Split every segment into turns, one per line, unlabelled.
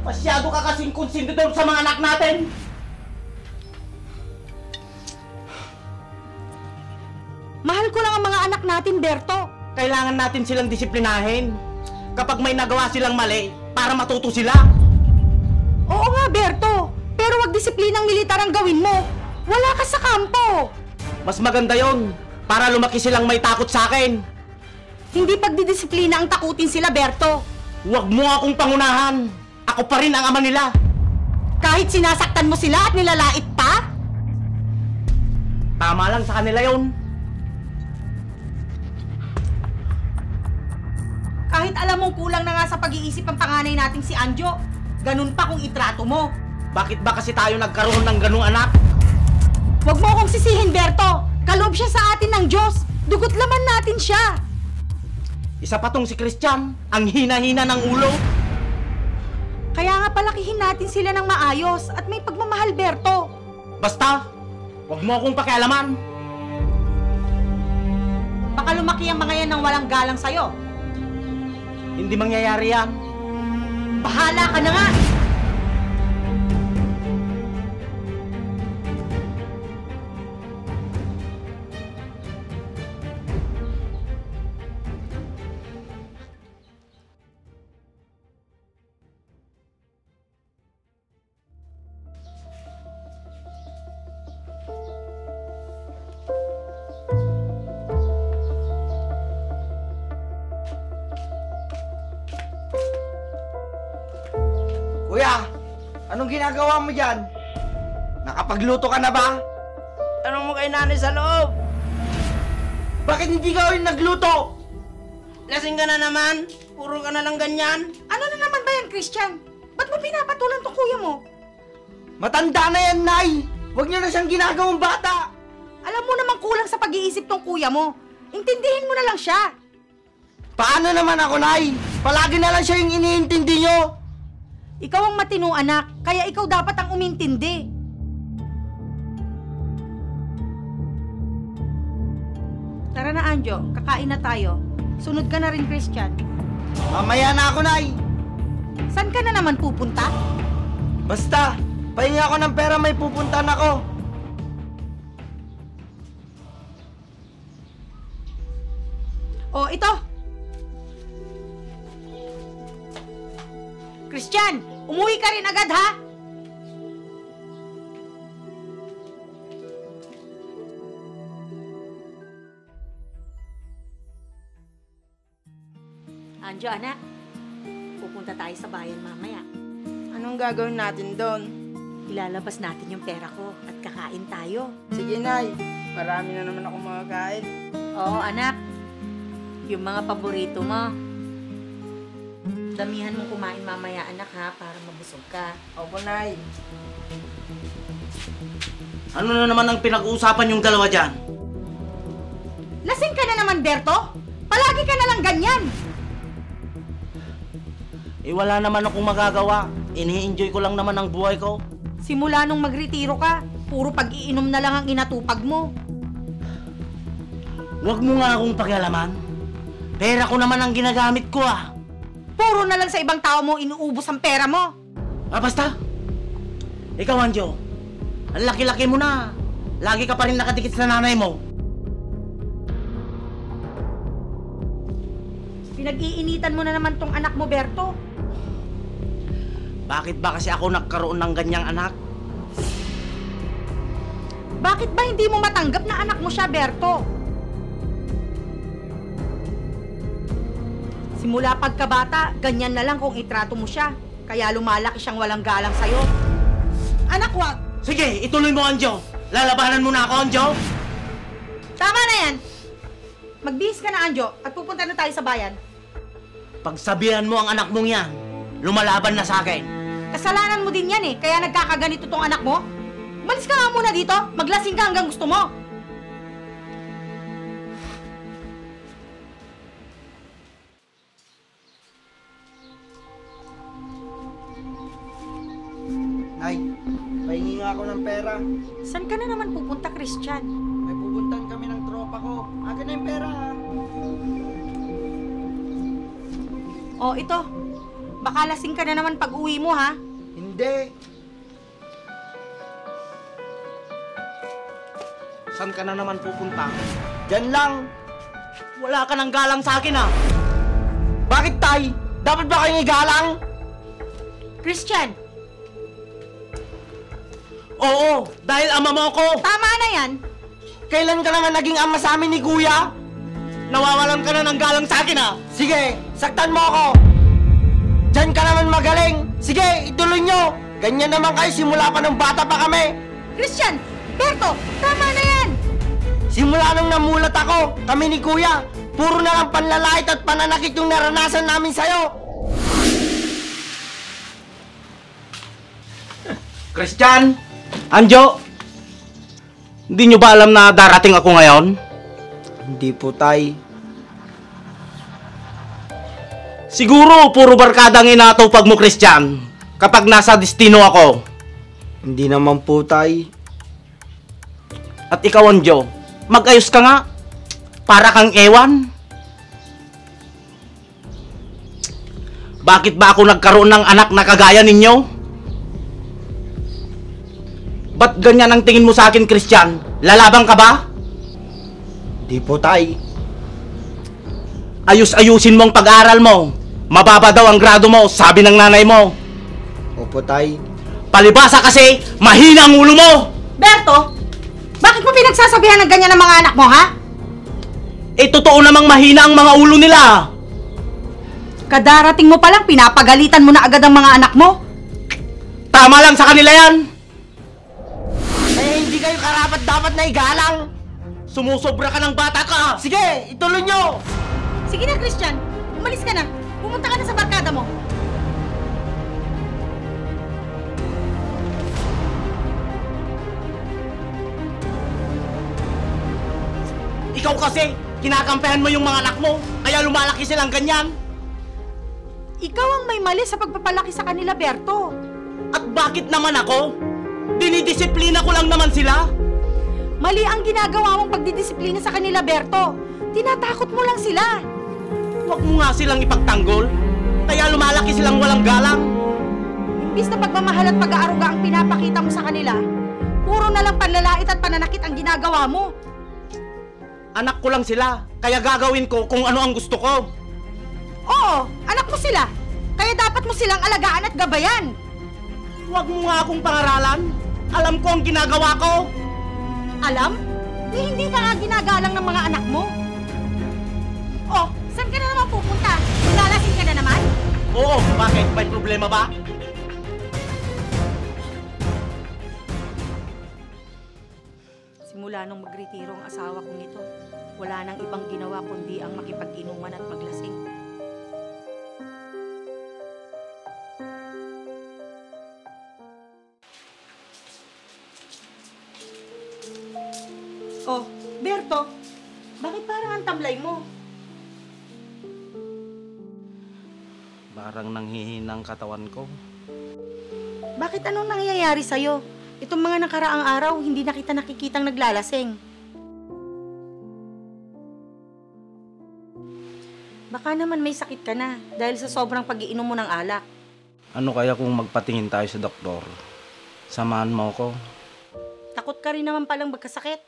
Masyado ka kasing konsentidor sa mga anak natin!
Mahal ko lang ang mga anak natin, Berto.
Kailangan natin silang disiplinahin. Kapag may nagawa silang mali, para matuto sila.
Oo nga, Berto. Pero wag disiplinang militar ang gawin mo. Wala ka sa kampo.
Mas maganda yon para lumaki silang may takot sa akin.
Hindi pagdidisiplina ang takutin sila, Berto.
Huwag mo akong pangunahan. Ako pa rin ang ama nila.
Kahit sinasaktan mo sila at nilalait pa?
Tama lang sa kanila yon.
Kahit alam mong kulang na nga sa pag-iisip ang panganay nating si Anjo, ganun pa kung itrato mo.
Bakit ba kasi tayo nagkaroon ng ganung anak?
Huwag mo akong sisihin, Berto. Kaloob siya sa atin ng Diyos. Dugot laman natin siya.
Isa pa tong si Christian, ang hina-hina ng ulo.
Kaya nga palakihin natin sila ng maayos at may pagmamahal, Berto.
Basta, huwag mo akong pakialaman.
Baka lumaki ang mga yan ng walang galang sa'yo.
Hindi mangyayari yan.
Bahala ka na nga!
Kuya, anong ginagawa mo dyan? Nakapagluto ka na ba?
Tanong mo kay nanay sa loob.
Bakit hindi ka rin nagluto?
Lasing ka na naman. Puro ka na lang ganyan.
Ano na naman ba yan, Christian? Ba't mo pinapatulan tong kuya mo?
Matanda na yan, Nay! Huwag niyo na siyang ginagawang bata!
Alam mo namang kulang sa pag-iisip tong kuya mo. Intindihin mo na lang siya.
Paano naman ako, Nay? Palagi na lang siya yung iniintindi niyo!
Ikaw ang matinong anak, kaya ikaw dapat ang umintindi. Tara na, Anjo. Kakain na tayo. Sunod ka na rin, Christian.
Mamaya na ako, Nay!
Saan ka na naman pupunta?
Basta, pahinga ako ng pera, may pupuntahan ako.
O, ito. Christian, umuwi ka rin agad, ha? Anjo, anak. Pupunta tayo sa bayan mamaya.
Anong gagawin natin doon?
Ilalabas natin yung pera ko at kakain tayo.
Sige, Nay. Marami na naman ako makakain.
Oo, anak. Yung mga paborito mo. Damihan mong kumain mamaya, anak, ha? Para mabusog ka.
Opo, Nay.
Ano na naman ang pinag-uusapan yung dalawa dyan?
Lasing ka na naman, Berto. Palagi ka na lang ganyan.
Eh wala naman akong magagawa. Ini-enjoy ko lang naman ang buhay ko.
Simula nung magretiro ka, puro pag-iinom na lang ang inatupag mo.
Huwag mo nga akong pakialaman. Pera ko naman ang ginagamit ko, ah.
Puro na lang sa ibang tao mo inuubos ang pera mo.
Ah, basta. Ikaw, Anjo. Ang laki-laki mo na. Lagi ka pa rin nakadikit sa nanay mo.
Pinag-iinitan mo na naman tong anak mo, Berto.
Bakit ba kasi ako nagkaroon ng ganyang anak?
Bakit ba hindi mo matanggap na anak mo siya, Berto? Simula pagkabata, ganyan na lang kung itrato mo siya. Kaya lumalaki siyang walang galang sa'yo. Anak, wag!
Sige, ituloy mo, Anjo. Lalabanan mo na ako, Anjo.
Tama na yan! Magbihis ka na, Anjo, at pupunta na tayo sa bayan.
Pagsabihan mo ang anak mong yan, lumalaban na sa akin.
Kasalanan mo din yan eh, kaya nagkakaganito tong anak mo. Umalis ka nga muna dito, maglasing ka hanggang gusto mo.
Nay, pahingi nga ako ng pera.
Saan ka na naman pupunta, Christian?
May pupuntahan kami ng tropa ko. Akin na yung pera, ha?
Oh, ito. Baka lasing ka na naman pag uwi mo, ha?
Hindi.
Saan ka na naman pupunta?
Diyan lang.
Wala ka ng galang sa akin ah.
Bakit, Tay? Dapat ba kayong igalang?
Christian,
Oo, dahil ama mo ako.
tama na yan.
Kailan ka naman naging ama sa amin ni Kuya?
Nawawalan ka na ng galang sa akin ah.
Sige, saktan mo ako. Diyan ka naman magaling. Sige, ituloy nyo. Ganyan naman kayo simula pa nung bata pa kami.
Christian, Berto, tama na yan.
Simula nung namulat ako, kami ni Kuya, puro na lang panlalait at pananakit yung naranasan namin sa'yo.
Christian! Anjo! Hindi nyo ba alam na darating ako ngayon?
Hindi po, Tay.
Siguro puro barkadang inatupag mo, Christian, kapag nasa destino ako.
Hindi naman po, Tay.
At ikaw, Anjo, mag-ayos ka nga. Para kang ewan. Bakit ba ako nagkaroon ng anak na kagaya ninyo? Ba't ganyan ang tingin mo sa akin, Christian? Lalabang ka ba?
Hindi po, Tay.
Ayus-ayusin mo ang pag-aaral mo. Mababa daw ang grado mo, sabi ng nanay mo.
Opo, Tay.
Palibasa kasi, mahina ang ulo mo!
Berto, bakit mo pinagsasabihan ng ganyan ng mga anak mo, ha?
Eh, totoo namang mahina ang mga ulo nila.
Kadarating mo pa lang, pinapagalitan mo na agad ang mga anak mo.
Tama lang sa kanila yan.
Eh, hindi kayo karapat-dapat na igalang.
Sumusobra ka ng bata ka.
Sige, ituloy nyo.
Sige na, Christian. Umalis ka na. Pumunta ka na sa barkada mo.
Ikaw kasi, kinakampihan mo yung mga anak mo, kaya lumalaki silang ganyan.
Ikaw ang may mali sa pagpapalaki sa kanila, Berto.
At bakit naman ako? Dinidisiplina ko lang naman sila.
Mali ang ginagawa mong pagdidisiplina sa kanila, Berto. Tinatakot mo lang sila.
Huwag mo nga silang ipagtanggol, kaya lumalaki silang walang galang.
Imbis na pagmamahal at pag-aaruga ang pinapakita mo sa kanila, puro na lang panlalait at pananakit ang ginagawa mo.
Anak ko lang sila, kaya gagawin ko kung ano ang gusto ko.
Oo, anak mo sila. Kaya dapat mo silang alagaan at gabayan.
Huwag mo nga akong pangaralan. Alam ko ang ginagawa ko.
Alam? Hindi ka nga ginagalang ng mga anak mo. Oh, saan ka na naman pupunta? Lalasin ka na naman?
Oo, bakit? May problema ba?
Simula nung magretiro ang asawa kong ito, wala nang ibang ginawa kundi ang makipag-inuman at maglasing. Oh, Berto, bakit parang ang tamlay mo?
Parang nanghihinang katawan ko.
Bakit anong nangyayari sa'yo? Itong mga nakaraang araw, hindi na kita nakikitang naglalasing. Baka naman may sakit ka na dahil sa sobrang pag-iinom mo ng alak.
Ano kaya kung magpatingin tayo sa doktor? Samahan mo ko.
Takot ka rin naman palang magkasakit.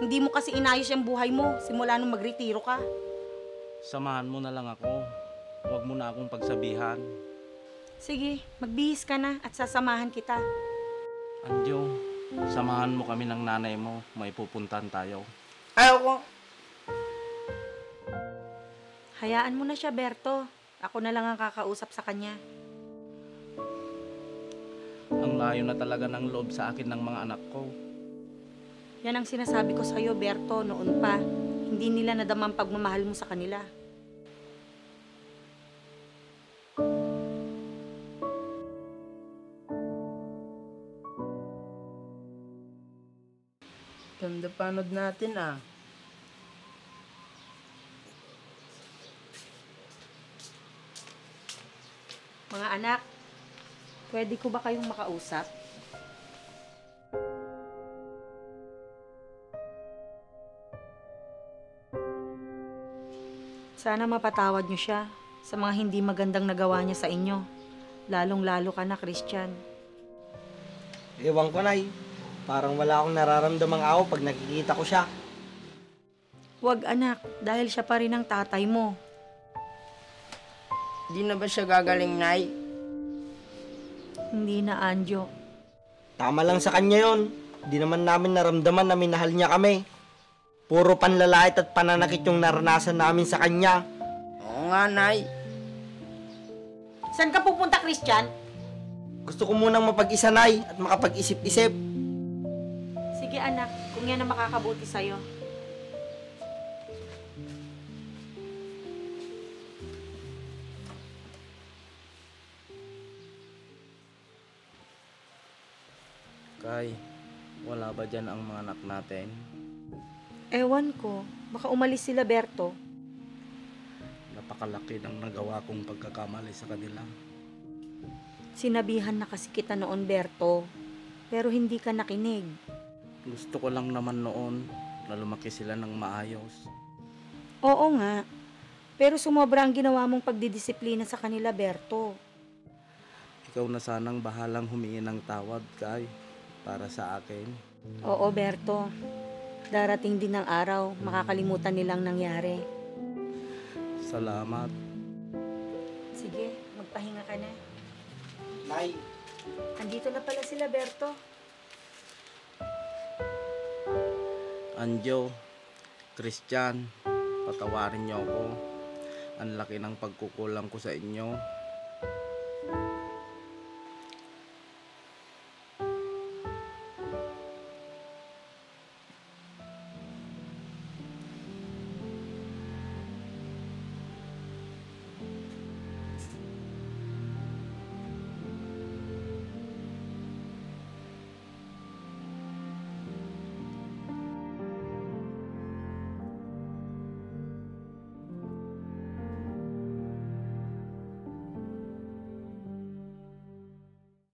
Hindi mo kasi inayos yung buhay mo simula nung magretiro ka.
Samahan mo na lang ako. Huwag mo na akong pagsabihan.
Sige, magbihis ka na at sasamahan kita.
Anjo, samahan mo kami ng nanay mo. May pupuntahan tayo.
Ayoko.
Hayaan mo na siya, Berto. Ako na lang ang kakausap sa kanya.
Ang layo na talaga ng loob sa akin ng mga anak ko.
Yan ang sinasabi ko sa'yo, Berto, noon pa. Hindi nila nadama ang pagmamahal mo sa kanila.
Ganda panood natin ah.
Mga anak, pwede ko ba kayong makausap? Sana mapatawad niyo siya sa mga hindi magandang nagawa niya sa inyo. Lalong-lalo ka na, Christian.
Ewan ko, Nay. Parang wala akong nararamdamang awa pag nakikita ko siya.
Huwag anak, dahil siya pa rin ang tatay mo.
Di na ba siya gagaling, Nay?
Hindi na, Anjo.
Tama lang sa kanya yon. Di naman namin naramdaman na minahal niya kami. Puro panlalait at pananakit yung naranasan namin sa kanya.
Oo nga, Nay.
Saan ka pupunta, Christian?
Gusto ko munang mapag-isa, Nay, at makapag-isip-isip.
Sige anak, kung yan ang makakabuti sa'yo.
Kay, wala ba dyan ang mga anak natin?
Ewan ko, baka umalis sila, Berto.
Napakalaki ng nagawa kong pagkakamali sa kanila.
Sinabihan na kasi kita noon, Berto. Pero hindi ka nakinig.
Gusto ko lang naman noon na lumaki sila ng maayos.
Oo nga. Pero sumobra ang ginawa mong pagdidisiplina sa kanila, Berto.
Ikaw na sanang bahalang humingi ng tawad, Kay, para sa akin.
Oo, Berto. Darating din ang araw, makakalimutan nilang nangyari.
Salamat.
Sige, magpahinga ka na.
Nay,
Andito na pala sila, Berto.
Anjo, Christian, patawarin niyo ako. Ang laki ng pagkukulang ko sa inyo.